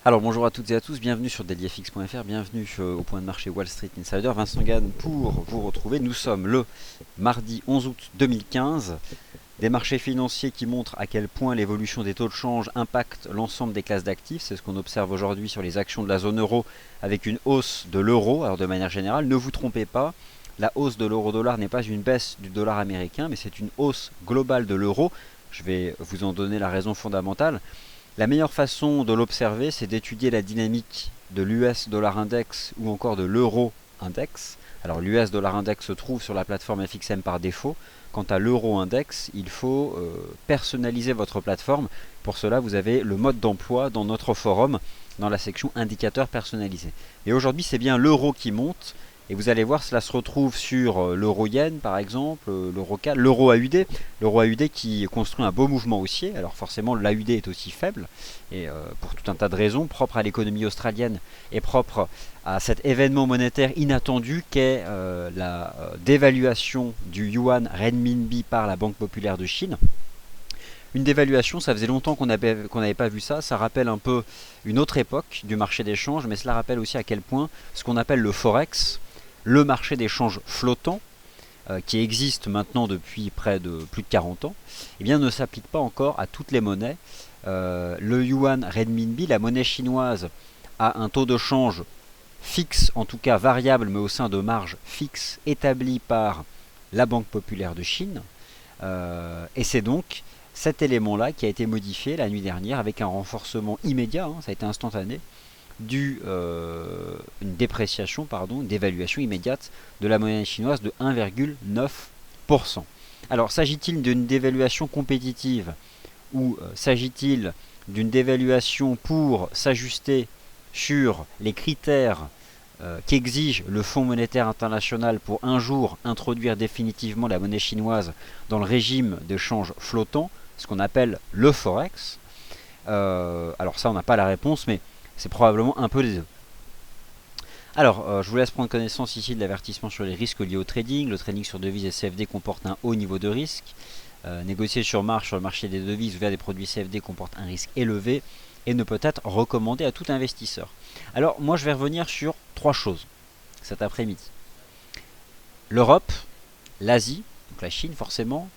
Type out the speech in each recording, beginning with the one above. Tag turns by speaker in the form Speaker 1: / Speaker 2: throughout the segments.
Speaker 1: Alors bonjour à toutes et à tous, bienvenue sur dailyfx.fr, bienvenue au point de marché Wall Street Insider. Vincent Gann pour vous retrouver. Nous sommes le mardi 11 août 2015. Des marchés financiers qui montrent à quel point l'évolution des taux de change impacte l'ensemble des classes d'actifs. C'est ce qu'on observe aujourd'hui sur les actions de la zone euro avec une hausse de l'euro. Alors de manière générale, ne vous trompez pas, la hausse de l'euro-dollar n'est pas une baisse du dollar américain, mais c'est une hausse globale de l'euro. Je vais vous en donner la raison fondamentale. La meilleure façon de l'observer, c'est d'étudier la dynamique de l'US Dollar Index ou encore de l'Euro Index. Alors l'US Dollar Index se trouve sur la plateforme FXM par défaut. Quant à l'Euro Index, il faut personnaliser votre plateforme. Pour cela, vous avez le mode d'emploi dans notre forum, dans la section indicateurs personnalisés. Et aujourd'hui, c'est bien l'euro qui monte. Et vous allez voir, cela se retrouve sur l'euro yen par exemple, l'euro CAD, l'euro AUD. L'euro AUD qui construit un beau mouvement haussier. Alors forcément, l'AUD est aussi faible. Et pour tout un tas de raisons, propres à l'économie australienne et propres à cet événement monétaire inattendu qu'est la dévaluation du yuan renminbi par la Banque populaire de Chine. Une dévaluation, ça faisait longtemps qu'on n'avait pas vu ça. Ça rappelle un peu une autre époque du marché des changes, mais cela rappelle aussi à quel point ce qu'on appelle le Forex, le marché des changes flottant, qui existe maintenant depuis près de plus de 40 ans, eh bien, ne s'applique pas encore à toutes les monnaies. Le yuan renminbi, la monnaie chinoise, a un taux de change fixe, en tout cas variable, mais au sein de marges fixes établies par la Banque populaire de Chine. Et c'est donc cet élément-là qui a été modifié la nuit dernière avec un renforcement immédiat, ça a été instantané, une dépréciation, une dévaluation immédiate de la monnaie chinoise de 1,9%. Alors s'agit-il d'une dévaluation compétitive ou s'agit-il d'une dévaluation pour s'ajuster sur les critères qu'exige le Fonds monétaire international pour un jour introduire définitivement la monnaie chinoise dans le régime d'échange flottant, ce qu'on appelle le Forex. Alors ça, on n'a pas la réponse, mais c'est probablement un peu les deux. Alors, je vous laisse prendre connaissance ici de l'avertissement sur les risques liés au trading. Le trading sur devises et CFD comporte un haut niveau de risque. Négocier sur marge sur le marché des devises via des produits CFD comporte un risque élevé et ne peut être recommandé à tout investisseur. Alors, moi, je vais revenir sur trois choses cet après-midi. L'Europe, l'Asie, donc la Chine forcément,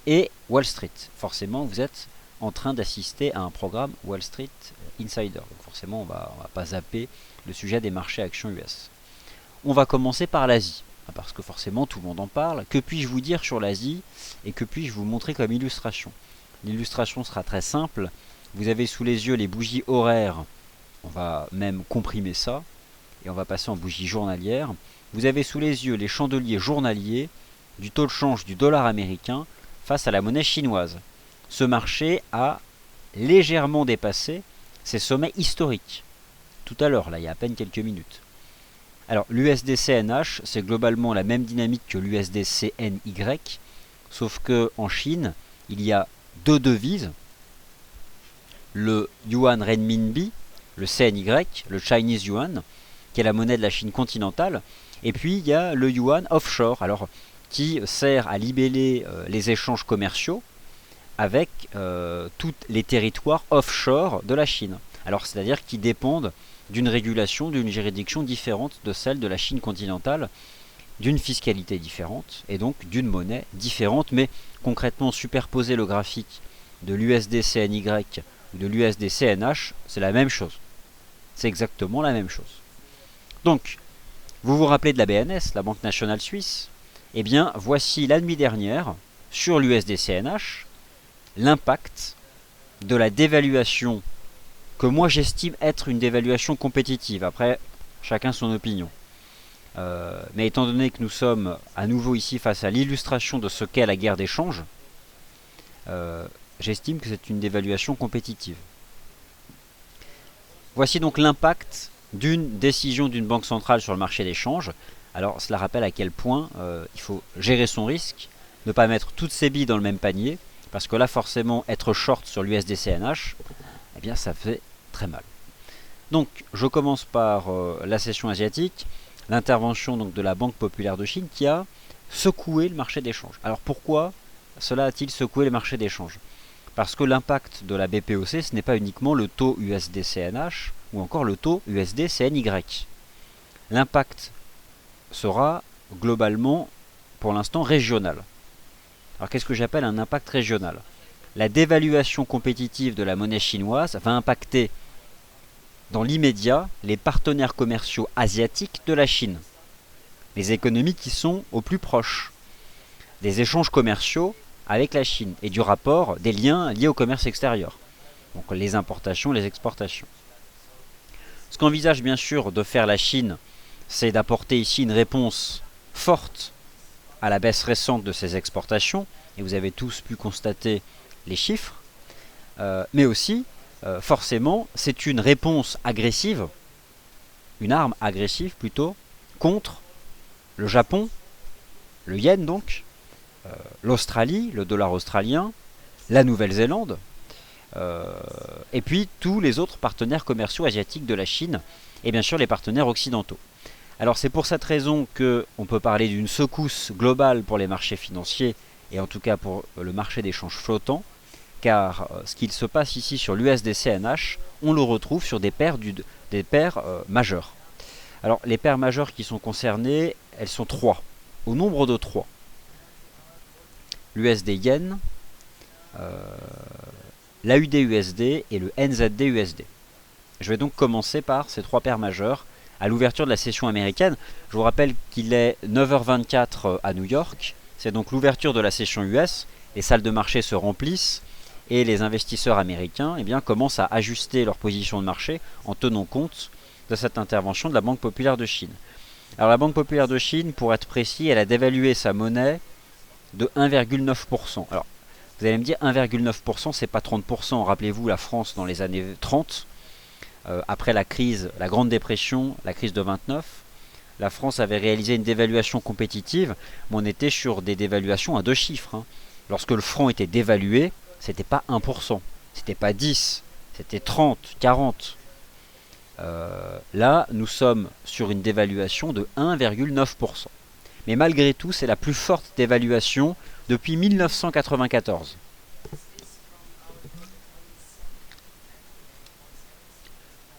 Speaker 1: et Wall Street. Forcément, vous êtes en train d'assister à un programme Wall Street Insider. Donc forcément, on va pas zapper le sujet des marchés actions US. On va commencer par l'Asie, parce que forcément tout le monde en parle. Que puis-je vous dire sur l'Asie et que puis-je vous montrer comme illustration? L'illustration sera très simple. Vous avez sous les yeux les bougies horaires. On va même comprimer ça et on va passer en bougies journalières. Vous avez sous les yeux les chandeliers journaliers du taux de change du dollar américain face à la monnaie chinoise. Ce marché a légèrement dépassé ses sommets historiques. Tout à l'heure, là, il y a à peine quelques minutes. Alors, l'USD-CNH, c'est globalement la même dynamique que l'USD-CNY, sauf que en Chine, il y a deux devises, le yuan renminbi, le CNY, le Chinese yuan, qui est la monnaie de la Chine continentale, et puis il y a le yuan offshore, alors qui sert à libeller les échanges commerciaux avec tous les territoires offshore de la Chine. Alors c'est-à-dire qui dépendent d'une régulation, d'une juridiction différente de celle de la Chine continentale, d'une fiscalité différente et donc d'une monnaie différente, mais concrètement superposer le graphique de l'USD-CNY ou de l'USD-CNH, c'est la même chose. C'est exactement la même chose. Donc, vous vous rappelez de la BNS, la Banque nationale suisse? Eh bien, voici la nuit dernière, sur l'USD-CNH, l'impact de la dévaluation que moi j'estime être une dévaluation compétitive. Après, chacun son opinion. Mais étant donné que nous sommes à nouveau ici face à l'illustration de ce qu'est la guerre d'échange, j'estime que c'est une dévaluation compétitive. Voici donc l'impact d'une décision d'une banque centrale sur le marché des changes. Alors cela rappelle à quel point il faut gérer son risque, ne pas mettre toutes ses billes dans le même panier, parce que là forcément être short sur l'USD-CNH, eh bien ça fait très mal. Donc je commence par la session asiatique, l'intervention donc de la Banque populaire de Chine qui a secoué le marché des changes. Alors pourquoi cela a-t-il secoué le marché des changes? Parce que l'impact de la BPOC, ce n'est pas uniquement le taux USD-CNH, ou encore le taux USD-CNY. L'impact sera globalement, pour l'instant, régional. Alors qu'est-ce que j'appelle un impact régional? La dévaluation compétitive de la monnaie chinoise va impacter dans l'immédiat les partenaires commerciaux asiatiques de la Chine, les économies qui sont au plus proches des échanges commerciaux avec la Chine et du rapport des liens liés au commerce extérieur, donc les importations, les exportations. Ce qu'envisage bien sûr de faire la Chine, c'est d'apporter ici une réponse forte à la baisse récente de ses exportations, et vous avez tous pu constater les chiffres, mais aussi, forcément, c'est une réponse agressive, une arme agressive plutôt, contre le Japon, le yen donc, l'Australie, le dollar australien, la Nouvelle-Zélande, et puis tous les autres partenaires commerciaux asiatiques de la Chine, et bien sûr les partenaires occidentaux. Alors c'est pour cette raison qu'on peut parler d'une secousse globale pour les marchés financiers, et en tout cas pour le marché d'échange flottant, car ce qu'il se passe ici sur l'USD-CNH, on le retrouve sur des paires majeures. Alors les paires majeures qui sont concernées, elles sont 3, au nombre de 3. L'USD-Yen, l'AUD-USD et le NZD-USD. Je vais donc commencer par ces 3 paires majeures à l'ouverture de la session américaine. Je vous rappelle qu'il est 9h24 à New York, c'est donc l'ouverture de la session US, les salles de marché se remplissent et les investisseurs américains commencent à ajuster leur position de marché en tenant compte de cette intervention de la Banque populaire de Chine. Alors la Banque populaire de Chine, pour être précis, elle a dévalué sa monnaie de 1,9%. Alors vous allez me dire 1,9%, c'est pas 30%. Rappelez-vous la France dans les années 30, après la crise, la Grande Dépression, la crise de 29, la France avait réalisé une dévaluation compétitive, mais on était sur des dévaluations à 2 chiffres. Lorsque le franc était dévalué, c'était pas 1%, c'était pas 10, c'était 30, 40. Là, nous sommes sur une dévaluation de 1,9%. Mais malgré tout, c'est la plus forte dévaluation depuis 1994.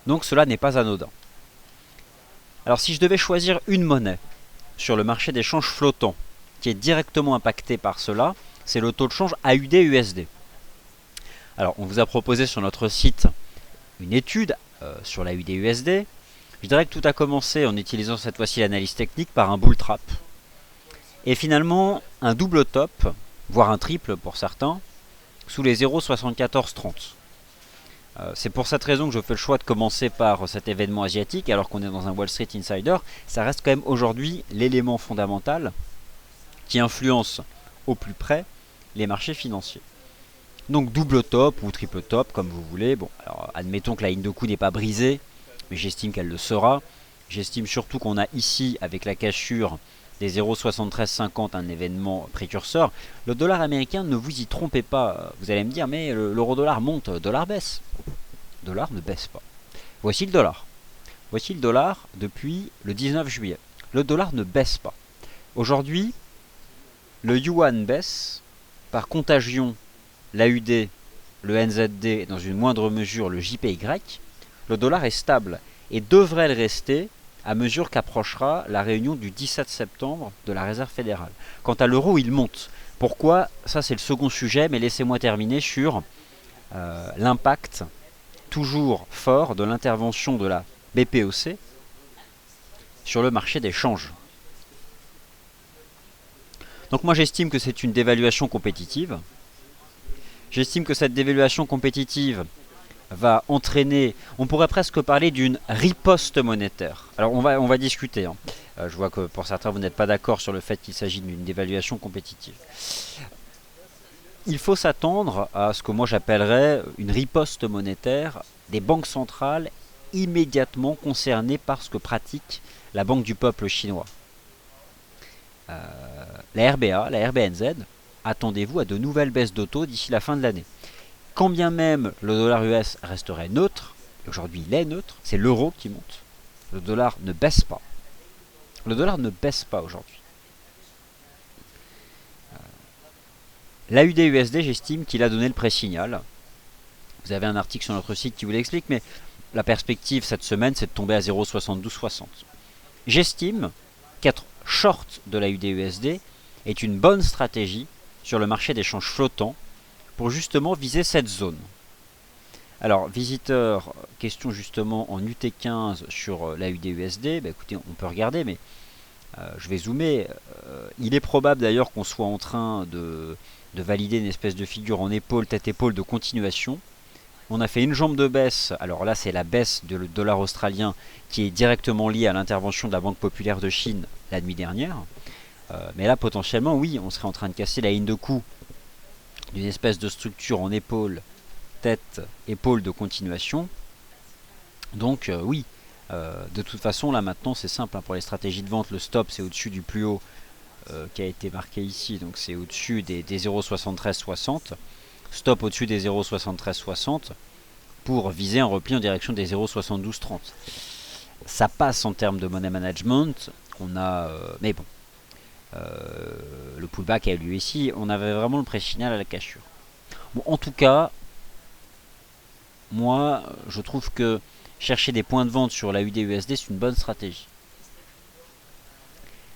Speaker 1: Donc cela n'est pas anodin. Alors si je devais choisir une monnaie sur le marché des changes flottants qui est directement impactée par cela, c'est le taux de change AUD-USD. Alors on vous a proposé sur notre site une étude sur l'AUD-USD. Je dirais que tout a commencé en utilisant cette fois-ci l'analyse technique par un bull trap. Et finalement un double top, voire un triple pour certains, sous les 0,7430. C'est pour cette raison que je fais le choix de commencer par cet événement asiatique, alors qu'on est dans un Wall Street Insider. Ça reste quand même aujourd'hui l'élément fondamental qui influence au plus près les marchés financiers. Donc double top ou triple top, comme vous voulez. Bon, alors admettons que la ligne de coup n'est pas brisée, mais j'estime qu'elle le sera. J'estime surtout qu'on a ici, avec la cassure des 0,7350, un événement précurseur. Le dollar américain, ne vous y trompez pas. Vous allez me dire, mais l'euro-dollar monte, le dollar baisse. Le dollar ne baisse pas. Voici le dollar. Voici le dollar depuis le 19 juillet. Le dollar ne baisse pas. Aujourd'hui, le yuan baisse. Par contagion, l'AUD, le NZD et dans une moindre mesure le JPY. Le dollar est stable et devrait le rester à mesure qu'approchera la réunion du 17 septembre de la Réserve fédérale. Quant à l'euro, il monte. Pourquoi? Ça, c'est le second sujet, mais laissez-moi terminer sur l'impact toujours fort de l'intervention de la BPOC sur le marché des changes. Donc moi, j'estime que c'est une dévaluation compétitive. J'estime que cette dévaluation compétitive va entraîner, on pourrait presque parler d'une riposte monétaire. Alors on va discuter. Je vois que pour certains vous n'êtes pas d'accord sur le fait qu'il s'agit d'une dévaluation compétitive. Il faut s'attendre à ce que moi j'appellerais une riposte monétaire des banques centrales immédiatement concernées par ce que pratique la Banque du peuple chinois. La RBA, la RBNZ, attendez-vous à de nouvelles baisses de taux d'ici la fin de l'année. Quand bien même le dollar US resterait neutre, et aujourd'hui il est neutre, c'est l'euro qui monte. Le dollar ne baisse pas. Le dollar ne baisse pas aujourd'hui. L'AUD-USD, j'estime qu'il a donné le pré-signal. Vous avez un article sur notre site qui vous l'explique, mais la perspective cette semaine, c'est de tomber à 0,7260. J'estime qu'être short de la UDUSD est une bonne stratégie sur le marché d'échange flottant pour justement viser cette zone. Alors, visiteur, question justement en UT15 sur la UDUSD. Bah, écoutez, on peut regarder, mais je vais zoomer. Il est probable d'ailleurs qu'on soit en train de valider une espèce de figure en épaule, tête-épaule de continuation. On a fait une jambe de baisse. Alors là, c'est la baisse de le dollar australien qui est directement liée à l'intervention de la Banque populaire de Chine la nuit dernière. Mais là, potentiellement, oui, on serait en train de casser la ligne de coup d'une espèce de structure en épaule, tête, épaule de continuation. Donc oui, de toute façon, là maintenant, c'est simple. Pour les stratégies de vente, le stop, c'est au-dessus du plus haut qui a été marqué ici. Donc c'est au-dessus des 0,7360. Stop au-dessus des 0,7360 pour viser un repli en direction des 0,7230. Ça passe en termes de money management. On a, mais bon, le pullback a eu lieu ici. On avait vraiment le pré-signal à la cassure. Bon, en tout cas, moi, je trouve que chercher des points de vente sur la UDUSD, c'est une bonne stratégie.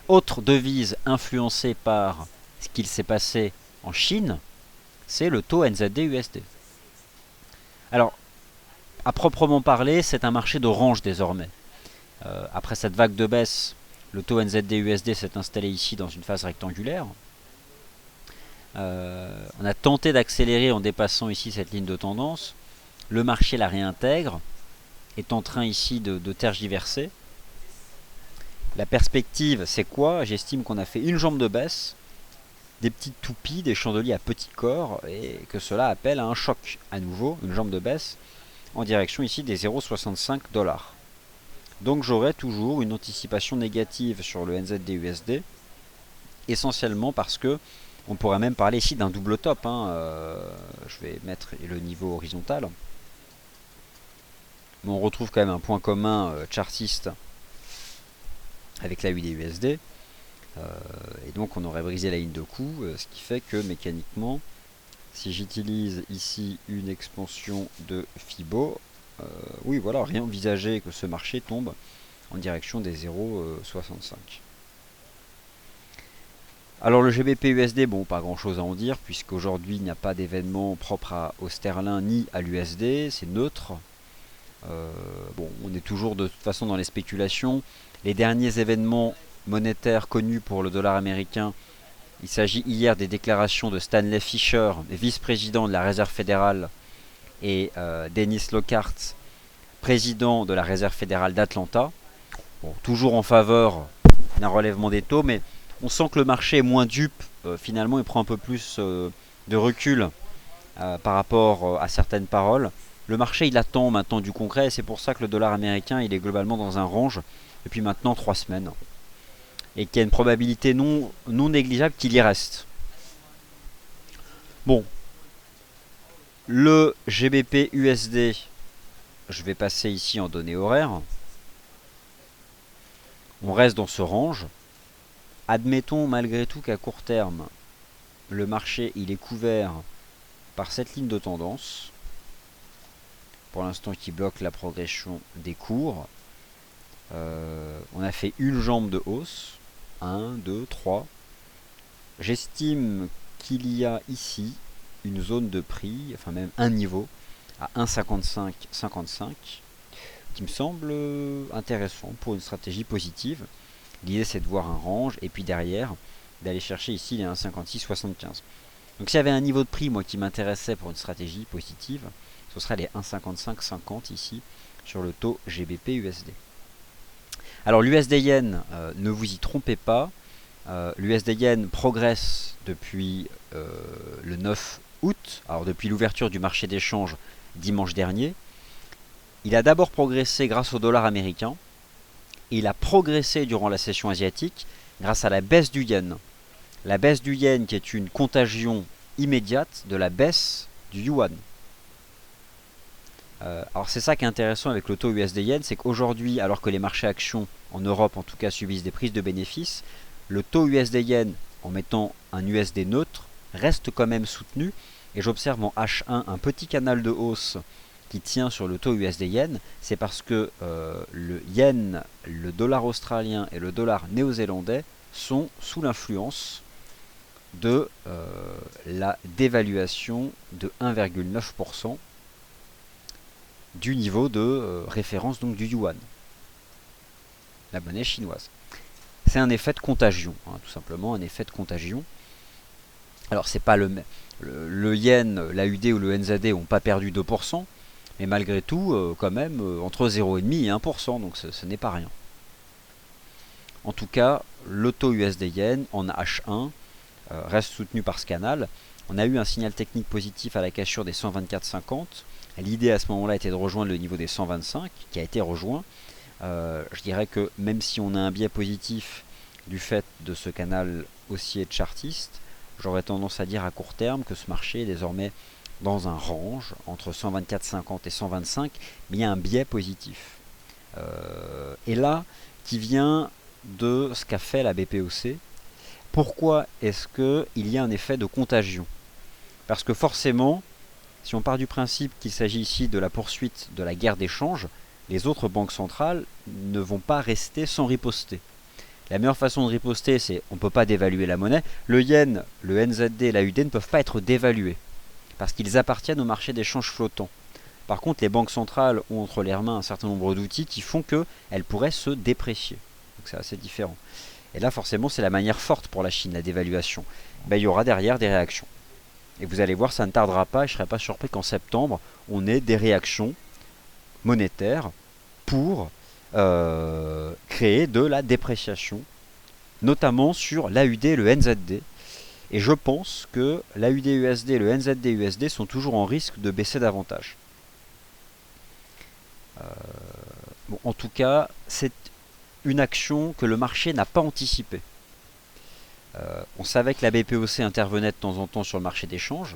Speaker 1: Autre devise influencée par ce qu'il s'est passé en Chine, c'est le taux NZD-USD. Alors, à proprement parler, c'est un marché de range désormais. Après cette vague de baisse, le taux NZD-USD s'est installé ici dans une phase rectangulaire. On a tenté d'accélérer en dépassant ici cette ligne de tendance. Le marché la réintègre, est en train ici de tergiverser. La perspective, c'est quoi? J'estime qu'on a fait une jambe de baisse, des petites toupies, des chandeliers à petit corps, et que cela appelle à un choc. À nouveau, une jambe de baisse en direction ici des 0,65 $. Donc j'aurai toujours une anticipation négative sur le NZD-USD, essentiellement parce que on pourrait même parler ici d'un double top. Je vais mettre le niveau horizontal. Mais on retrouve quand même un point commun chartiste avec la UDUSD. Et donc on aurait brisé la ligne de coup, ce qui fait que mécaniquement, si j'utilise ici une expansion de Fibo, oui voilà, rien envisagé que ce marché tombe en direction des 0,65. Alors le GBP USD, bon, pas grand chose à en dire, puisqu'aujourd'hui il n'y a pas d'événement propre au sterling ni à l'USD, c'est neutre. Bon, on est toujours de toute façon dans les spéculations. Les derniers événements monétaires connus pour le dollar américain, il s'agit hier des déclarations de Stanley Fischer, vice-président de la Réserve fédérale, et Dennis Lockhart, président de la Réserve fédérale d'Atlanta. Bon, toujours en faveur d'un relèvement des taux, mais on sent que le marché est moins dupe. Finalement, il prend un peu plus de recul par rapport à certaines paroles. Le marché, il attend maintenant du concret, et c'est pour ça que le dollar américain, il est globalement dans un range depuis maintenant 3 semaines. Et qu'il y a une probabilité non négligeable qu'il y reste. Bon. Le GBP USD, je vais passer ici en données horaires. On reste dans ce range. Admettons malgré tout qu'à court terme, le marché, il est couvert par cette ligne de tendance. Pour l'instant qui bloque la progression des cours. On a fait une jambe de hausse. 1, 2, 3. J'estime qu'il y a ici une zone de prix, enfin même un niveau, à 1,55,55, qui me semble intéressant pour une stratégie positive. L'idée c'est de voir un range, et puis derrière, d'aller chercher ici les 1,56,75. Donc s'il y avait un niveau de prix moi qui m'intéressait pour une stratégie positive, ce serait les 1,55,50 ici sur le taux GBP USD. Alors l'USD Yen, ne vous y trompez pas, l'USD Yen progresse depuis le 9 août, alors depuis l'ouverture du marché d'échange dimanche dernier. Il a d'abord progressé grâce au dollar américain, et il a progressé durant la session asiatique grâce à la baisse du yen. La baisse du yen qui est une contagion immédiate de la baisse du yuan. Alors c'est ça qui est intéressant avec le taux USD Yen, c'est qu'aujourd'hui, alors que les marchés actions en Europe en tout cas subissent des prises de bénéfices, le taux USD Yen, en mettant un USD neutre, reste quand même soutenu, et j'observe en H1 un petit canal de hausse qui tient sur le taux USD-Yen, c'est parce que le yen, le dollar australien et le dollar néo-zélandais sont sous l'influence de la dévaluation de 1,9% du niveau de référence donc du yuan, la monnaie chinoise. C'est un effet de contagion, hein, tout simplement un effet de contagion. Alors c'est pas le yen, l'AUD ou le NZD n'ont pas perdu 2%, mais malgré tout, quand même, entre 0,5 et 1%, donc ce n'est pas rien. En tout cas, le taux USD-Yen en H1 reste soutenu par ce canal. On a eu un signal technique positif à la cassure des 124,50. L'idée à ce moment-là était de rejoindre le niveau des 125, qui a été rejoint. Je dirais que même si on a un biais positif du fait de ce canal haussier chartiste, j'aurais tendance à dire à court terme que ce marché est désormais dans un range entre 124,50 et 125, mais il y a un biais positif. Et là, qui vient de ce qu'a fait la BPOC. Pourquoi est-ce qu'il y a un effet de contagion? Parce que forcément, si on part du principe qu'il s'agit ici de la poursuite de la guerre d'échange, les autres banques centrales ne vont pas rester sans riposter. La meilleure façon de riposter, c'est on ne peut pas dévaluer la monnaie. Le yen, le NZD, l'AUD ne peuvent pas être dévalués parce qu'ils appartiennent au marché d'échange flottant. Par contre, les banques centrales ont entre leurs mains un certain nombre d'outils qui font qu'elles pourraient se déprécier. Donc c'est assez différent. Et là, forcément, c'est la manière forte pour la Chine, la dévaluation. Ben, il y aura derrière des réactions. Et vous allez voir, ça ne tardera pas, et je ne serai pas surpris qu'en septembre, on ait des réactions monétaires pour créer de la dépréciation, notamment sur l'AUD et le NZD. Et je pense que l'AUD-USD et le NZD-USD sont toujours en risque de baisser davantage. Bon, en tout cas, c'est une action que le marché n'a pas anticipée. On savait que la BPOC intervenait de temps en temps sur le marché d'échange.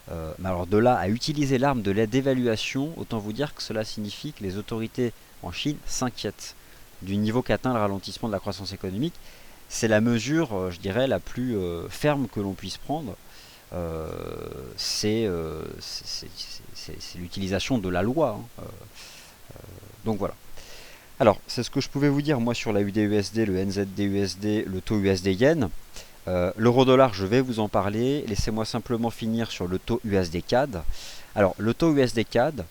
Speaker 1: Mais alors de là à utiliser l'arme de la dévaluation, autant vous dire que cela signifie que les autorités en Chine s'inquiètent du niveau qu'atteint le ralentissement de la croissance économique. C'est la mesure, je dirais, la plus ferme que l'on puisse prendre. C'est l'utilisation de la loi. Hein. Donc voilà. Alors, c'est ce que je pouvais vous dire, moi, sur la UD-USD, le NZD-USD, le taux USD-Yen. L'euro-dollar, je vais vous en parler. Laissez-moi simplement finir sur le taux USD-CAD. Alors, le taux USD-CAD,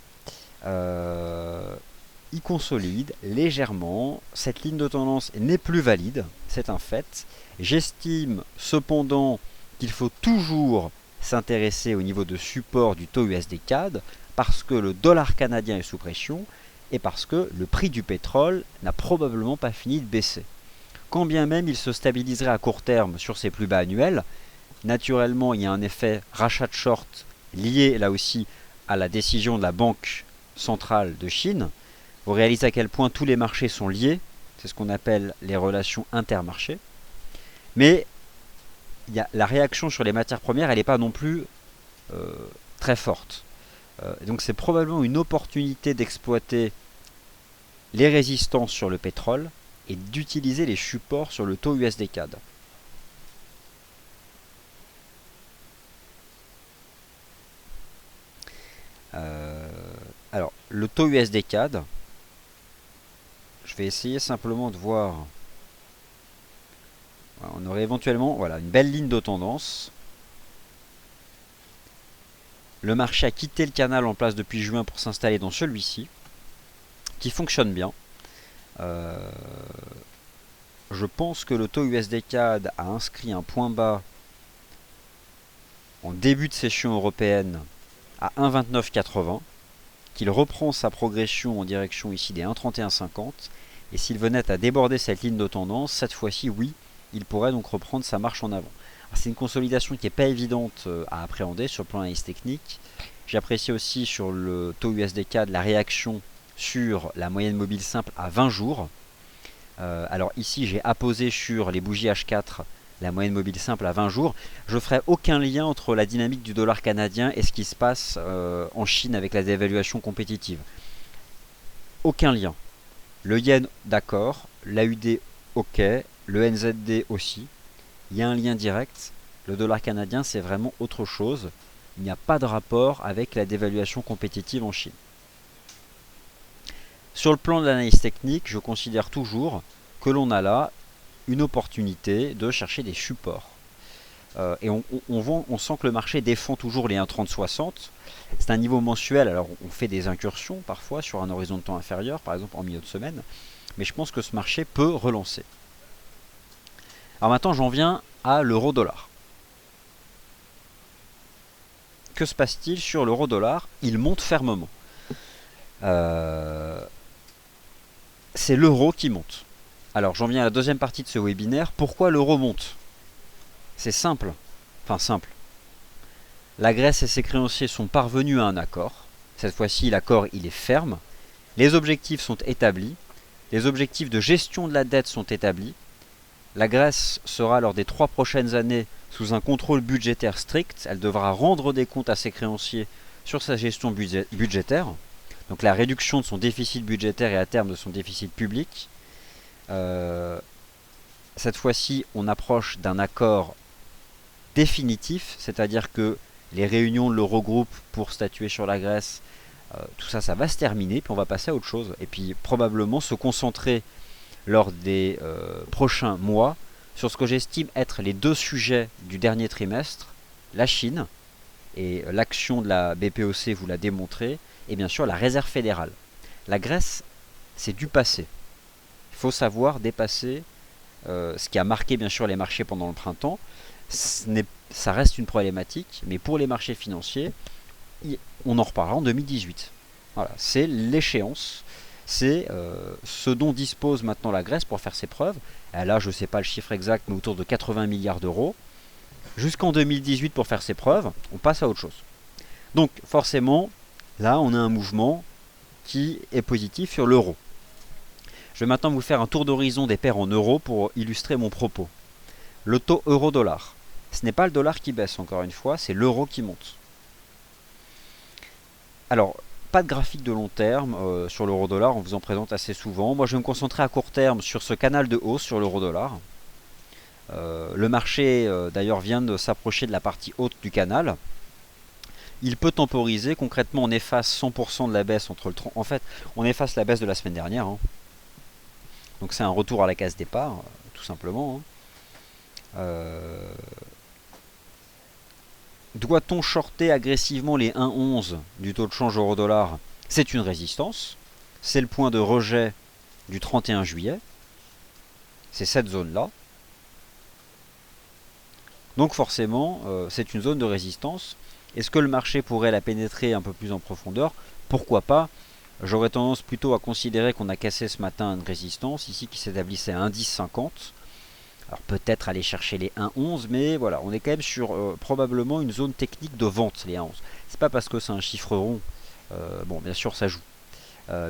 Speaker 1: il consolide légèrement. Cette ligne de tendance n'est plus valide, c'est un fait. J'estime cependant qu'il faut toujours s'intéresser au niveau de support du taux USD-CAD parce que le dollar canadien est sous pression et parce que le prix du pétrole n'a probablement pas fini de baisser. Quand bien même il se stabiliserait à court terme sur ses plus bas annuels, naturellement il y a un effet rachat de short lié là aussi à la décision de la Banque centrale de Chine. Vous réalisez à quel point tous les marchés sont liés, c'est ce qu'on appelle les relations intermarchés. Mais la réaction sur les matières premières, elle n'est pas non plus très forte. Donc c'est probablement une opportunité d'exploiter les résistances sur le pétrole et d'utiliser les supports sur le taux USD-CAD. Alors, le taux USD-CAD, je vais essayer simplement de voir. On aurait éventuellement une belle ligne de tendance. Le marché a quitté le canal en place depuis juin pour s'installer dans celui-ci, qui fonctionne bien. Je pense que le taux USD-CAD a inscrit un point bas en début de session européenne à 1,2980, qu'il reprend sa progression en direction ici des 1,3150, et s'il venait à déborder cette ligne de tendance, cette fois-ci, oui, il pourrait donc reprendre sa marche en avant. C'est une consolidation qui n'est pas évidente à appréhender sur le plan analyse technique. J'apprécie aussi sur le taux USD-CAD la réaction sur la moyenne mobile simple à 20 jours. Alors ici j'ai apposé sur les bougies H4 la moyenne mobile simple à 20 jours. Je ne ferai aucun lien entre la dynamique du dollar canadien et ce qui se passe en Chine avec la dévaluation compétitive. Aucun lien. Le yen d'accord, l'AUD ok, le NZD aussi. Il y a un lien direct. Le dollar canadien c'est vraiment autre chose. Il n'y a pas de rapport avec la dévaluation compétitive en Chine. Sur le plan de l'analyse technique, je considère toujours que l'on a là une opportunité de chercher des supports. Et on sent que le marché défend toujours les 1,30-60. C'est un niveau mensuel, alors on fait des incursions parfois sur un horizon de temps inférieur, par exemple en milieu de semaine, mais je pense que ce marché peut relancer. Alors maintenant j'en viens à l'euro-dollar. Que se passe-t-il sur l'euro-dollar? Il monte fermement. C'est l'euro qui monte. Alors j'en viens à la deuxième partie de ce webinaire. Pourquoi l'euro monte? C'est simple. Enfin simple. La Grèce et ses créanciers sont parvenus à un accord. Cette fois-ci, l'accord il est ferme. Les objectifs sont établis. Les objectifs de gestion de la dette sont établis. La Grèce sera lors des 3 prochaines années sous un contrôle budgétaire strict. Elle devra rendre des comptes à ses créanciers sur sa gestion budgétaire. Donc la réduction de son déficit budgétaire et à terme de son déficit public. Cette fois-ci, on approche d'un accord définitif, c'est-à-dire que les réunions de l'Eurogroupe pour statuer sur la Grèce, tout ça, ça va se terminer, puis on va passer à autre chose. Et puis probablement se concentrer lors des prochains mois sur ce que j'estime être les 2 sujets du dernier trimestre, la Chine, et l'action de la BPOC vous l'a démontré, et bien sûr la Réserve fédérale. La Grèce, c'est du passé. Il faut savoir dépasser ce qui a marqué bien sûr les marchés pendant le printemps. Ça reste une problématique, mais pour les marchés financiers, on en reparlera en 2018. Voilà, c'est l'échéance, c'est ce dont dispose maintenant la Grèce pour faire ses preuves. Là, je ne sais pas le chiffre exact, mais autour de 80 milliards d'euros. Jusqu'en 2018 pour faire ses preuves, on passe à autre chose. Donc forcément, là, on a un mouvement qui est positif sur l'euro. Je vais maintenant vous faire un tour d'horizon des paires en euros pour illustrer mon propos. Le taux euro-dollar. Ce n'est pas le dollar qui baisse, encore une fois, c'est l'euro qui monte. Alors, pas de graphique de long terme sur l'euro-dollar, on vous en présente assez souvent. Moi, je vais me concentrer à court terme sur ce canal de hausse sur l'euro-dollar. Le marché, d'ailleurs, vient de s'approcher de la partie haute du canal. Il peut temporiser. Concrètement, on efface 100% de la baisse entre le 30. En fait, on efface la baisse de la semaine dernière. Donc, c'est un retour à la case départ, tout simplement. Doit-on shorter agressivement les 1,11 du taux de change euro-dollar? C'est une résistance. C'est le point de rejet du 31 juillet. C'est cette zone-là. Donc forcément, c'est une zone de résistance. Est-ce que le marché pourrait la pénétrer un peu plus en profondeur? Pourquoi pas? J'aurais tendance plutôt à considérer qu'on a cassé ce matin une résistance ici qui s'établissait à 1,1050. Alors peut-être aller chercher les 1,11, mais voilà, on est quand même sur probablement une zone technique de vente, les 1,11. C'est pas parce que c'est un chiffre rond, bon bien sûr ça joue,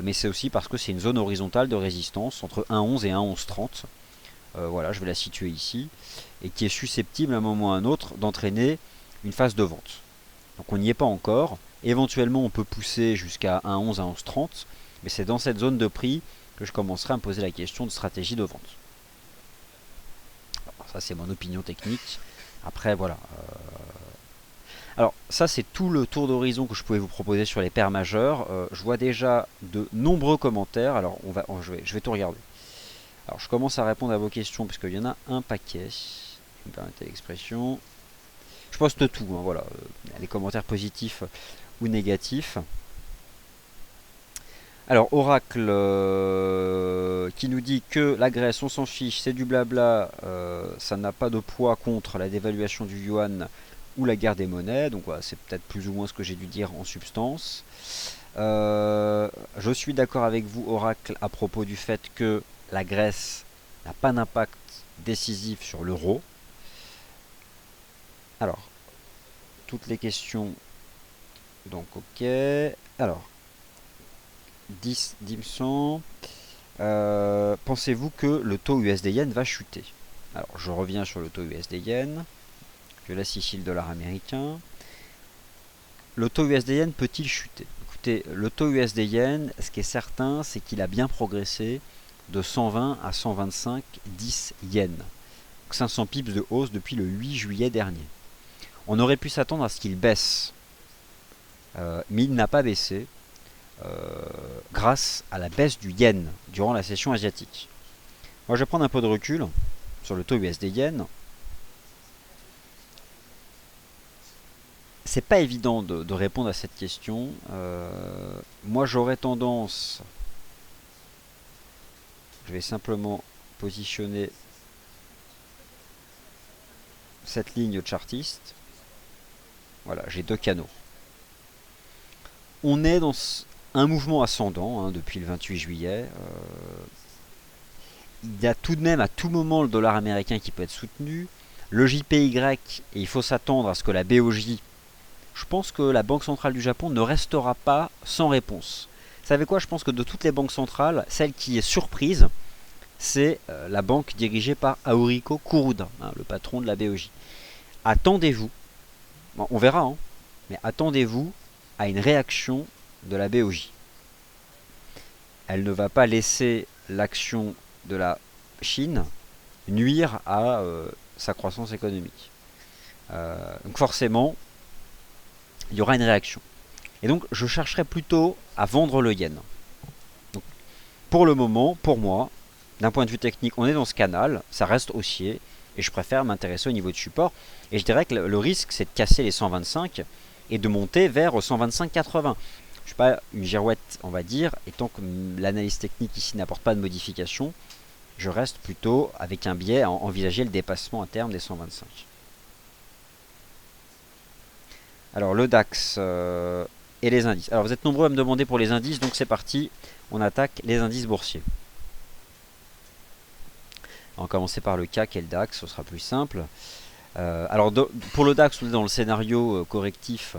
Speaker 1: mais c'est aussi parce que c'est une zone horizontale de résistance entre 1,11 et 1,1130. Voilà, je vais la situer ici, et qui est susceptible à un moment ou à un autre d'entraîner une phase de vente. Donc on n'y est pas encore, éventuellement on peut pousser jusqu'à 1,11 à 1,1130, mais c'est dans cette zone de prix que je commencerai à me poser la question de stratégie de vente. Ça c'est mon opinion technique. Après voilà. Alors ça c'est tout le tour d'horizon que je pouvais vous proposer sur les paires majeures. Je vois déjà de nombreux commentaires. Alors je vais tout regarder. Alors je commence à répondre à vos questions parce qu'il y en a un paquet. Je me permettez l'expression. Je poste tout, hein, voilà. Les commentaires positifs ou négatifs. Alors, Oracle qui nous dit que la Grèce, on s'en fiche, c'est du blabla, ça n'a pas de poids contre la dévaluation du yuan ou la guerre des monnaies. Donc voilà, c'est peut-être plus ou moins ce que j'ai dû dire en substance. Je suis d'accord avec vous, Oracle, à propos du fait que la Grèce n'a pas d'impact décisif sur l'euro. Alors, toutes les questions, donc ok. Alors, Dimson, pensez-vous que le taux USD-Yen va chuter? Alors, je reviens sur le taux USD-Yen. Je laisse ici le dollar américain. Le taux USD-Yen peut-il chuter? Écoutez, le taux USD-Yen, ce qui est certain, c'est qu'il a bien progressé de 120 à 125, 10 yens. Donc 500 pips de hausse depuis le 8 juillet dernier. On aurait pu s'attendre à ce qu'il baisse, mais il n'a pas baissé. grâce à la baisse du yen durant la session asiatique. Moi je vais prendre un peu de recul sur le taux USD yen. C'est pas évident de répondre à cette question. Moi j'aurais tendance, je vais simplement positionner cette ligne chartiste. Voilà, j'ai deux canaux. On est dans un mouvement ascendant hein, depuis le 28 juillet. Il y a tout de même à tout moment le dollar américain qui peut être soutenu. Le JPY, et il faut s'attendre à ce que la BOJ, je pense que la Banque Centrale du Japon ne restera pas sans réponse. Vous savez quoi? Je pense que de toutes les banques centrales, celle qui est surprise, c'est la banque dirigée par Haruhiko Kuroda, hein, le patron de la BOJ. Attendez-vous, bon, on verra, hein, mais attendez-vous à une réaction de la BOJ. Elle ne va pas laisser l'action de la Chine nuire à sa croissance économique. Donc forcément, il y aura une réaction. Et donc je chercherai plutôt à vendre le yen. Donc, pour le moment, pour moi, d'un point de vue technique, on est dans ce canal, ça reste haussier, et je préfère m'intéresser au niveau de support. Et je dirais que le risque, c'est de casser les 125 et de monter vers 125,80. Je ne suis pas une girouette, on va dire, et tant que l'analyse technique ici n'apporte pas de modification, je reste plutôt avec un biais à envisager le dépassement à terme des 125. Alors le DAX et les indices. Alors vous êtes nombreux à me demander pour les indices, donc c'est parti, on attaque les indices boursiers. On va commencer par le CAC et le DAX, ce sera plus simple. Alors pour le DAX, on est dans le scénario correctif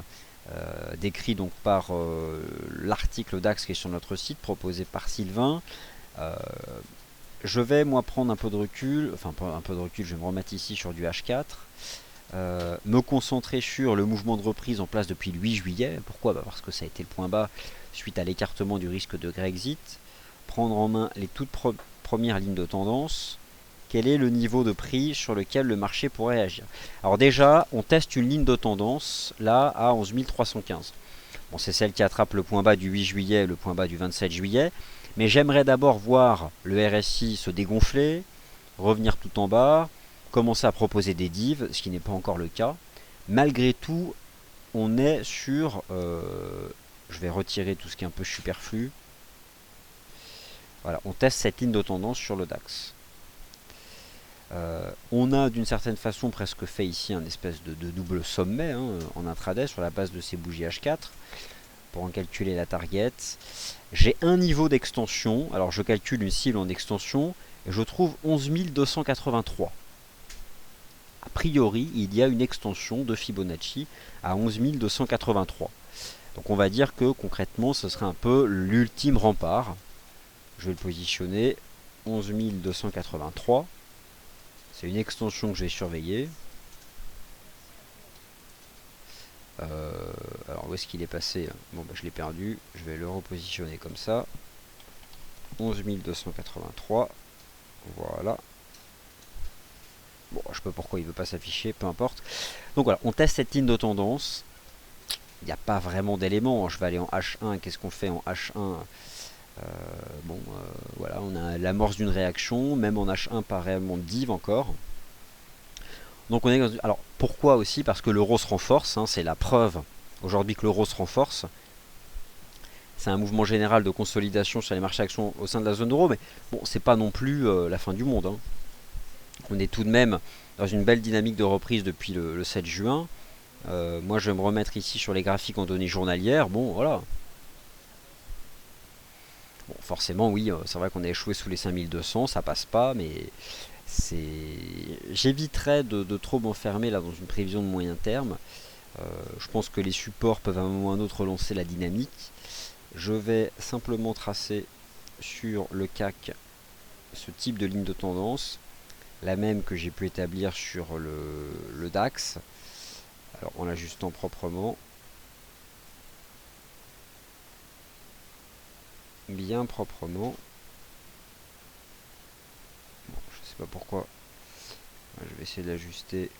Speaker 1: décrit donc par l'article DAX qui est sur notre site, proposé par Sylvain. Je vais moi prendre un peu de recul, enfin un peu de recul, je vais me remettre ici sur du H4. Me concentrer sur le mouvement de reprise en place depuis le 8 juillet. Pourquoi? Parce que ça a été le point bas suite à l'écartement du risque de Grexit. Prendre en main les toutes premières lignes de tendance. Quel est le niveau de prix sur lequel le marché pourrait agir? Alors déjà, on teste une ligne de tendance là à 11 315. Bon, c'est celle qui attrape le point bas du 8 juillet et le point bas du 27 juillet. Mais j'aimerais d'abord voir le RSI se dégonfler, revenir tout en bas, commencer à proposer des divs, ce qui n'est pas encore le cas. Malgré tout, on est sur... je vais retirer tout ce qui est un peu superflu. Voilà, on teste cette ligne de tendance sur le DAX. On a d'une certaine façon presque fait ici un espèce de double sommet hein, en intraday sur la base de ces bougies H4 pour en calculer la target. J'ai un niveau d'extension, alors je calcule une cible en extension et je trouve 11 283. A priori, il y a une extension de Fibonacci à 11 283. Donc on va dire que concrètement, ce serait un peu l'ultime rempart. Je vais le positionner 11 283. C'est une extension que je vais surveiller. Alors où est-ce qu'il est passé? Bon, bah, je l'ai perdu. Je vais le repositionner comme ça. 11 283. Voilà. Bon, je sais pas pourquoi il ne veut pas s'afficher, peu importe. Donc voilà, on teste cette ligne de tendance. Il n'y a pas vraiment d'éléments. Je vais aller en H1. Qu'est-ce qu'on fait en H1? Voilà, on a l'amorce d'une réaction. Même en H1, pas réellement de div encore. Donc on est dans... Alors pourquoi aussi? Parce que l'euro se renforce, hein, c'est la preuve aujourd'hui que l'euro se renforce. C'est un mouvement général de consolidation sur les marchés actions au sein de la zone euro, mais bon, c'est pas non plus la fin du monde. Hein. On est tout de même dans une belle dynamique de reprise depuis le 7 juin. Moi je vais me remettre ici sur les graphiques en données journalières. Bon voilà. Bon, forcément oui, c'est vrai qu'on a échoué sous les 5200, ça passe pas, mais j'éviterais de trop m'enfermer là dans une prévision de moyen terme. Je pense que les supports peuvent à un moment ou à un autre relancer la dynamique. Je vais simplement tracer sur le CAC ce type de ligne de tendance, la même que j'ai pu établir sur le DAX, alors en l'ajustant proprement, bien proprement. Bon, je ne sais pas pourquoi. Je vais essayer d'ajuster.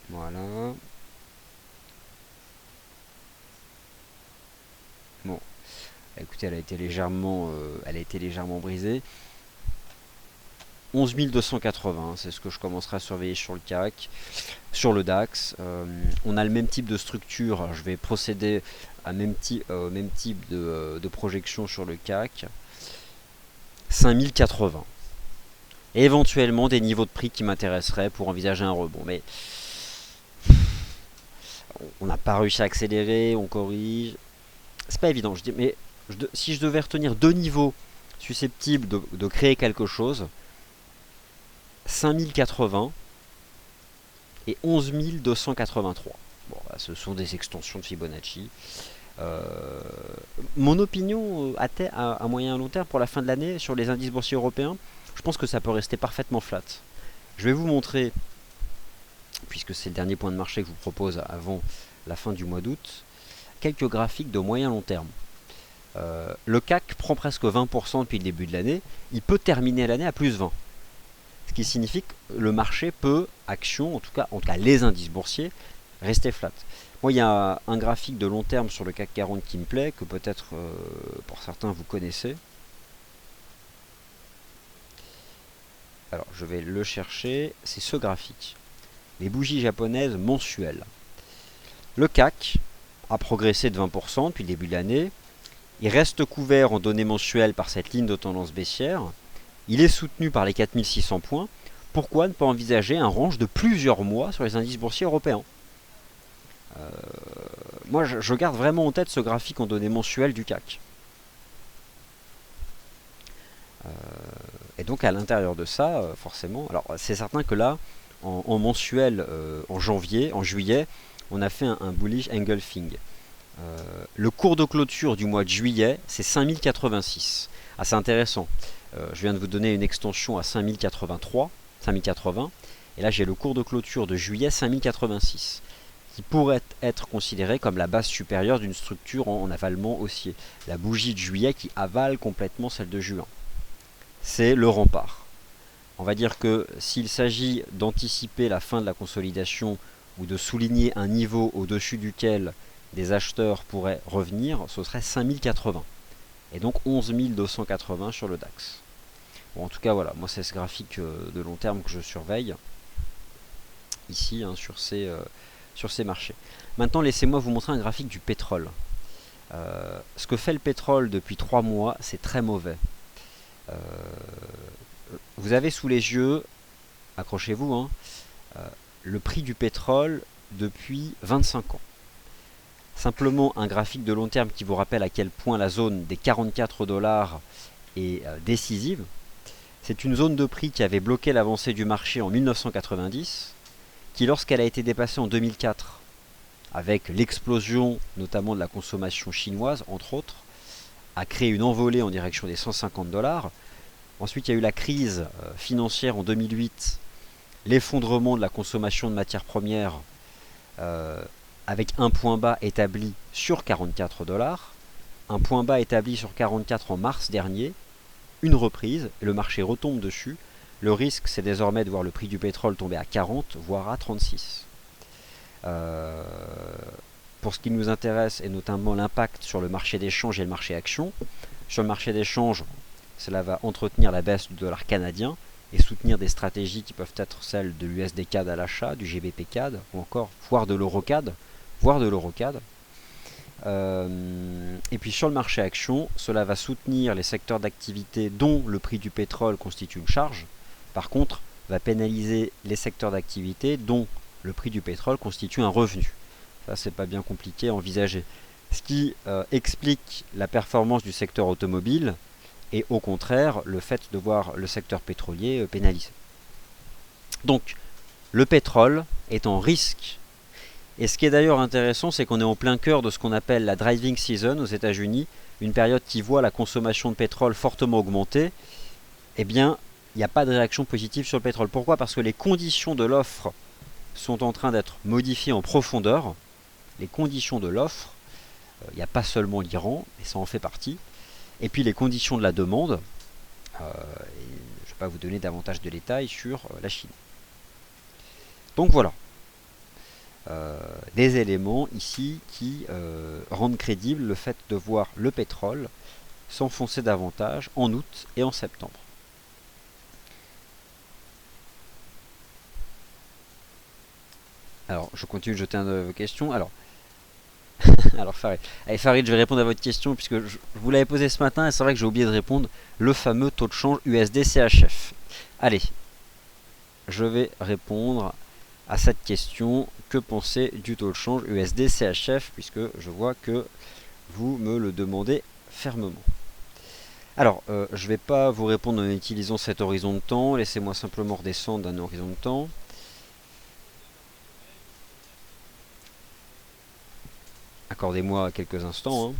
Speaker 1: Voilà. Écoutez, elle a été légèrement brisée. 11 280, c'est ce que je commencerai à surveiller sur le CAC, sur le DAX. On a le même type de structure. Alors, je vais procéder au même type de projection sur le CAC. 5080. Et éventuellement des niveaux de prix qui m'intéresseraient pour envisager un rebond. Mais on n'a pas réussi à accélérer, on corrige. C'est pas évident. Mais si je devais retenir deux niveaux susceptibles de créer quelque chose, 5080 et 11 283. Bon, bah, ce sont des extensions de Fibonacci. Mon opinion à moyen et long terme pour la fin de l'année sur les indices boursiers européens, je pense que ça peut rester parfaitement flat. Je vais vous montrer, puisque c'est le dernier point de marché que je vous propose avant la fin du mois d'août, quelques graphiques de moyen long terme. Le CAC prend presque 20% depuis le début de l'année, il peut terminer l'année à plus 20. Ce qui signifie que le marché peut, en tout cas les indices boursiers, rester flat. Moi, il y a un graphique de long terme sur le CAC 40 qui me plaît, que peut-être pour certains vous connaissez. Alors, je vais le chercher, c'est ce graphique. Les bougies japonaises mensuelles. Le CAC a progressé de 20% depuis le début de l'année. Il reste couvert en données mensuelles par cette ligne de tendance baissière. Il est soutenu par les 4600 points. Pourquoi ne pas envisager un range de plusieurs mois sur les indices boursiers européens? Moi, je garde vraiment en tête ce graphique en données mensuelles du CAC. Et donc, à l'intérieur de ça, forcément, alors c'est certain que là, en mensuel, en juillet, on a fait un bullish engulfing. Le cours de clôture du mois de juillet, c'est 5086. Assez intéressant. Je viens de vous donner une extension à 5083, 5080. Et là, j'ai le cours de clôture de juillet 5086, qui pourrait être considéré comme la base supérieure d'une structure en avalement haussier. La bougie de juillet qui avale complètement celle de juin. C'est le rempart. On va dire que s'il s'agit d'anticiper la fin de la consolidation ou de souligner un niveau au-dessus duquel des acheteurs pourraient revenir, ce serait 5080. Et donc 11 280 sur le DAX. Bon, en tout cas, voilà, moi c'est ce graphique de long terme que je surveille ici sur ces marchés. Maintenant, laissez-moi vous montrer un graphique du pétrole. Ce que fait le pétrole depuis 3 mois, c'est très mauvais. Vous avez sous les yeux, accrochez-vous, le prix du pétrole depuis 25 ans. Simplement un graphique de long terme qui vous rappelle à quel point la zone des 44 $ est décisive. C'est une zone de prix qui avait bloqué l'avancée du marché en 1990, qui lorsqu'elle a été dépassée en 2004, avec l'explosion notamment de la consommation chinoise, entre autres, a créé une envolée en direction des 150 $. Ensuite, il y a eu la crise financière en 2008, l'effondrement de la consommation de matières premières, avec un point bas établi sur 44 $, un point bas établi sur 44 en mars dernier, une reprise, et le marché retombe dessus. Le risque, c'est désormais de voir le prix du pétrole tomber à 40, voire à 36. Pour ce qui nous intéresse, et notamment l'impact sur le marché d'échange et le marché action, sur le marché d'échange, cela va entretenir la baisse du dollar canadien et soutenir des stratégies qui peuvent être celles de l'USD CAD à l'achat, du GBP CAD, ou encore voire de l'euro CAD, et puis sur le marché action, cela va soutenir les secteurs d'activité dont le prix du pétrole constitue une charge. Par contre, va pénaliser les secteurs d'activité dont le prix du pétrole constitue un revenu. Ça, c'est pas bien compliqué à envisager. Ce qui explique la performance du secteur automobile et au contraire le fait de voir le secteur pétrolier pénalisé. Donc, le pétrole est en risque. Et ce qui est d'ailleurs intéressant, c'est qu'on est en plein cœur de ce qu'on appelle la driving season aux États-Unis, une période qui voit la consommation de pétrole fortement augmenter. Eh bien, il n'y a pas de réaction positive sur le pétrole. Pourquoi? Parce que les conditions de l'offre sont en train d'être modifiées en profondeur. Les conditions de l'offre, il n'y a pas seulement l'Iran, et ça en fait partie. Et puis les conditions de la demande, je ne vais pas vous donner davantage de détails sur la Chine. Donc voilà. des éléments ici qui rendent crédible le fait de voir le pétrole s'enfoncer davantage en août et en septembre. Alors, je continue de jeter un œil à vos questions. Alors Farid. Allez, Farid, je vais répondre à votre question puisque je vous l'avais posée ce matin et c'est vrai que j'ai oublié de répondre. Le fameux taux de change USD-CHF. Allez, je vais répondre à cette question. Que penser du taux de change USD-CHF puisque je vois que vous me le demandez fermement. Alors, je ne vais pas vous répondre en utilisant cet horizon de temps. Laissez-moi simplement redescendre d'un horizon de temps. Accordez-moi quelques instants. Hein.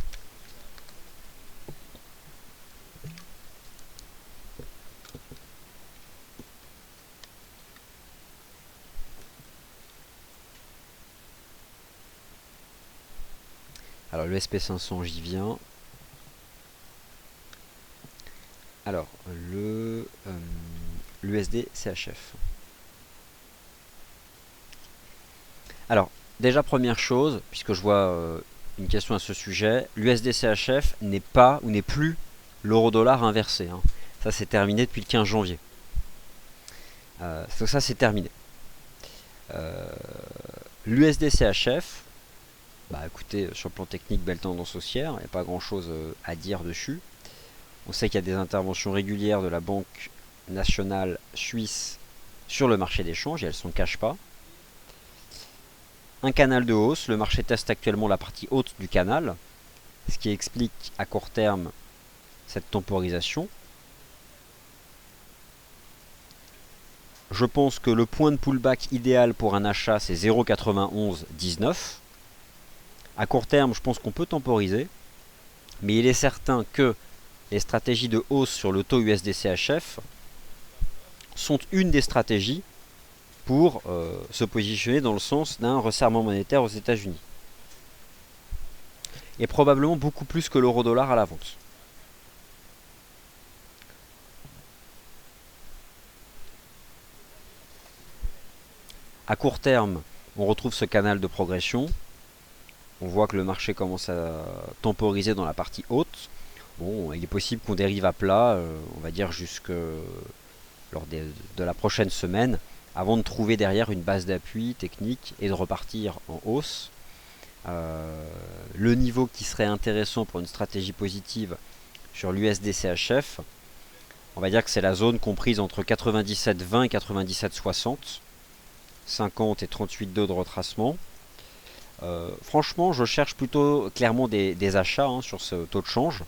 Speaker 1: Alors, le SP500, j'y viens. Alors, l'USD CHF. Alors, déjà première chose, puisque je vois une question à ce sujet, l'USD CHF n'est pas ou n'est plus l'euro-dollar inversé. Hein. Ça, c'est terminé depuis le 15 janvier. Donc ça, c'est terminé. L'USD CHF, bah écoutez, sur le plan technique, belle tendance haussière, il n'y a pas grand-chose à dire dessus. On sait qu'il y a des interventions régulières de la Banque nationale suisse sur le marché des changes et elles ne s'en cachent pas. Un canal de hausse, le marché teste actuellement la partie haute du canal, ce qui explique à court terme cette temporisation. Je pense que le point de pullback idéal pour un achat c'est 0,9119. À court terme, je pense qu'on peut temporiser, mais il est certain que les stratégies de hausse sur le taux USD-CHF sont une des stratégies pour se positionner dans le sens d'un resserrement monétaire aux États-Unis. Et probablement beaucoup plus que l'euro-dollar à la vente. À court terme, on retrouve ce canal de progression. On voit que le marché commence à temporiser dans la partie haute. Bon, il est possible qu'on dérive à plat, on va dire jusque lors de la prochaine semaine, avant de trouver derrière une base d'appui technique et de repartir en hausse. Le niveau qui serait intéressant pour une stratégie positive sur l'USD-CHF, on va dire que c'est la zone comprise entre 97,20 et 97,60, 50 et 38,2 de retracement. Franchement, je cherche plutôt clairement des achats hein, sur ce taux de change.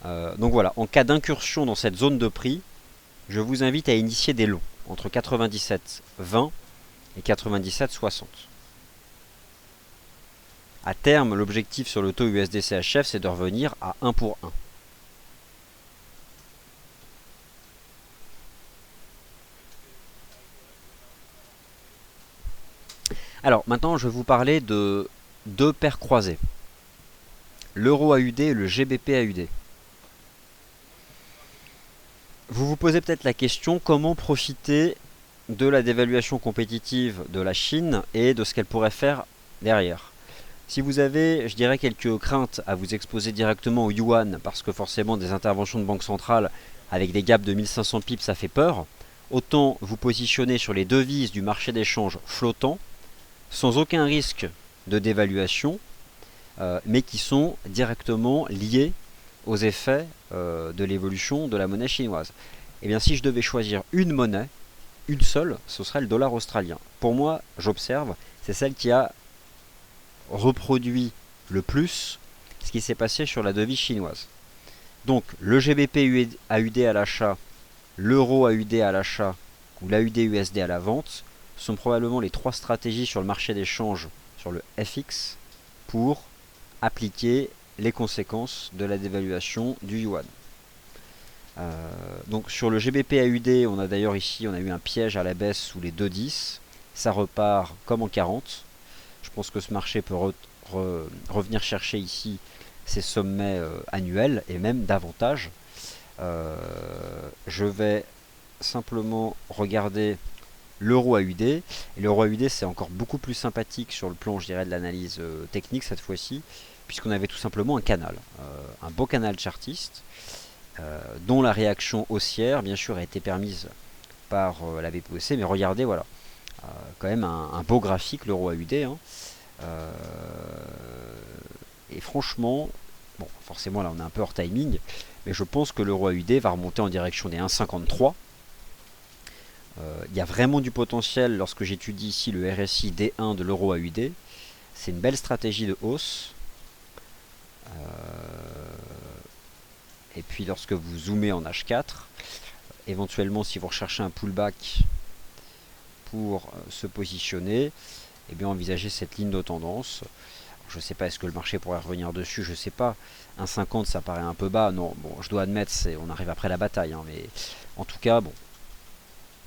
Speaker 1: Donc voilà, en cas d'incursion dans cette zone de prix, je vous invite à initier des longs entre 97,20 et 97,60. À terme, l'objectif sur le taux USD-CHF, c'est de revenir à 1 pour 1. Alors maintenant, je vais vous parler de deux paires croisées. L'euro AUD et le GBP AUD. Vous vous posez peut-être la question, comment profiter de la dévaluation compétitive de la Chine et de ce qu'elle pourrait faire derrière. Si vous avez, je dirais, quelques craintes à vous exposer directement au yuan, parce que forcément des interventions de banque centrale avec des gaps de 1500 pips, ça fait peur, autant vous positionner sur les devises du marché d'échange flottant, sans aucun risque de dévaluation, mais qui sont directement liés aux effets de l'évolution de la monnaie chinoise. Et bien si je devais choisir une monnaie, une seule, ce serait le dollar australien. Pour moi, j'observe, c'est celle qui a reproduit le plus ce qui s'est passé sur la devise chinoise. Donc le GBP AUD à l'achat, l'euro AUD à l'achat ou l'AUD USD à la vente sont probablement les trois stratégies sur le marché d'échange, sur le FX, pour appliquer les conséquences de la dévaluation du yuan. Donc sur le GBP AUD, on a d'ailleurs ici, on a eu un piège à la baisse sous les 2,10. Ça repart comme en 40. Je pense que ce marché peut revenir chercher ici ses sommets annuels et même davantage. Je vais simplement regarder l'euro AUD. Et l'euro AUD, c'est encore beaucoup plus sympathique sur le plan, je dirais, de l'analyse technique cette fois-ci, puisqu'on avait tout simplement un canal, un beau canal chartiste, dont la réaction haussière, bien sûr, a été permise par la BPOC. Mais regardez, voilà, quand même un beau graphique, l'euro AUD. Hein. Et franchement, bon, forcément, là, on est un peu hors timing, mais je pense que l'euro AUD va remonter en direction des 1,53. Il y a vraiment du potentiel lorsque j'étudie ici le RSI D1 de l'euro AUD. C'est une belle stratégie de hausse. Et puis lorsque vous zoomez en H4, éventuellement si vous recherchez un pullback pour se positionner, eh bien envisagez cette ligne de tendance. Je ne sais pas, est-ce que le marché pourrait revenir dessus, je ne sais pas. 1,50 ça paraît un peu bas, non, bon, je dois admettre, on arrive après la bataille, hein, mais en tout cas, bon,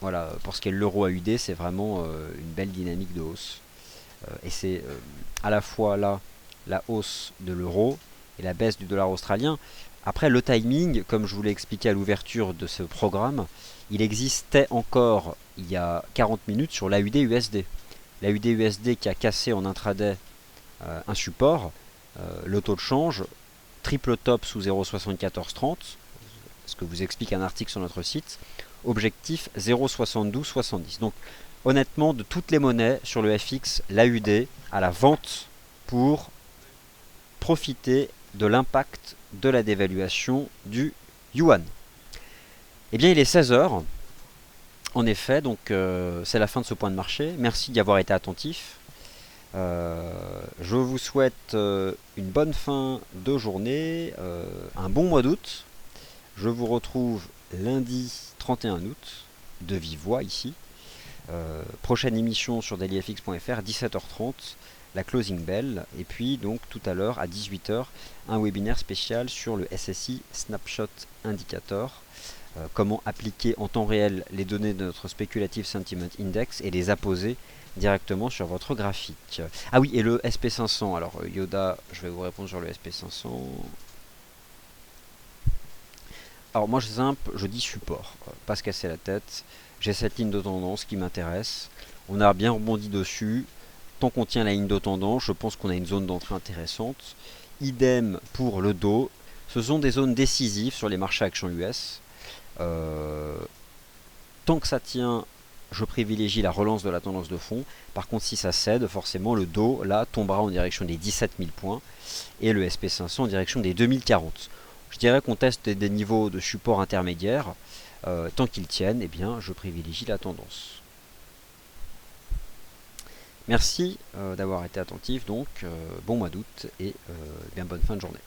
Speaker 1: voilà, pour ce qui est de l'euro AUD, c'est vraiment une belle dynamique de hausse. Et c'est à la fois là la hausse de l'euro et la baisse du dollar australien. Après, le timing, comme je vous l'ai expliqué à l'ouverture de ce programme, il existait encore il y a 40 minutes sur l'AUD USD. L'AUD USD qui a cassé en intraday un support, le taux de change, triple top sous 0,7430, ce que vous explique un article sur notre site, objectif 0,7270. Donc honnêtement, de toutes les monnaies sur le FX, l'AUD à la vente pour profiter de l'impact de la dévaluation du yuan. Eh bien, il est 16 h. En effet, donc c'est la fin de ce point de marché. Merci d'y avoir été attentif. Je vous souhaite une bonne fin de journée, un bon mois d'août. Je vous retrouve lundi 31 août, de vive voix ici. Prochaine émission sur dailyfx.fr, 17h30, la closing bell. Et puis donc tout à l'heure à 18h, un webinaire spécial sur le SSI Snapshot Indicator. Comment appliquer en temps réel les données de notre Speculative Sentiment Index et les apposer directement sur votre graphique. Ah oui, et le SP500. Alors Yoda, je vais vous répondre sur le SP500. Alors moi je dis support, pas se casser la tête. J'ai cette ligne de tendance qui m'intéresse. On a bien rebondi dessus. Tant qu'on tient la ligne de tendance, je pense qu'on a une zone d'entrée intéressante. Idem pour le dos. Ce sont des zones décisives sur les marchés actions US. Tant que ça tient, je privilégie la relance de la tendance de fond. Par contre, si ça cède, forcément le dos là tombera en direction des 17 000 points et le SP500 en direction des 2040. Je dirais qu'on teste des niveaux de support intermédiaires. Tant qu'ils tiennent, eh bien, je privilégie la tendance. Merci d'avoir été attentif. Donc, bon mois d'août et bien bonne fin de journée.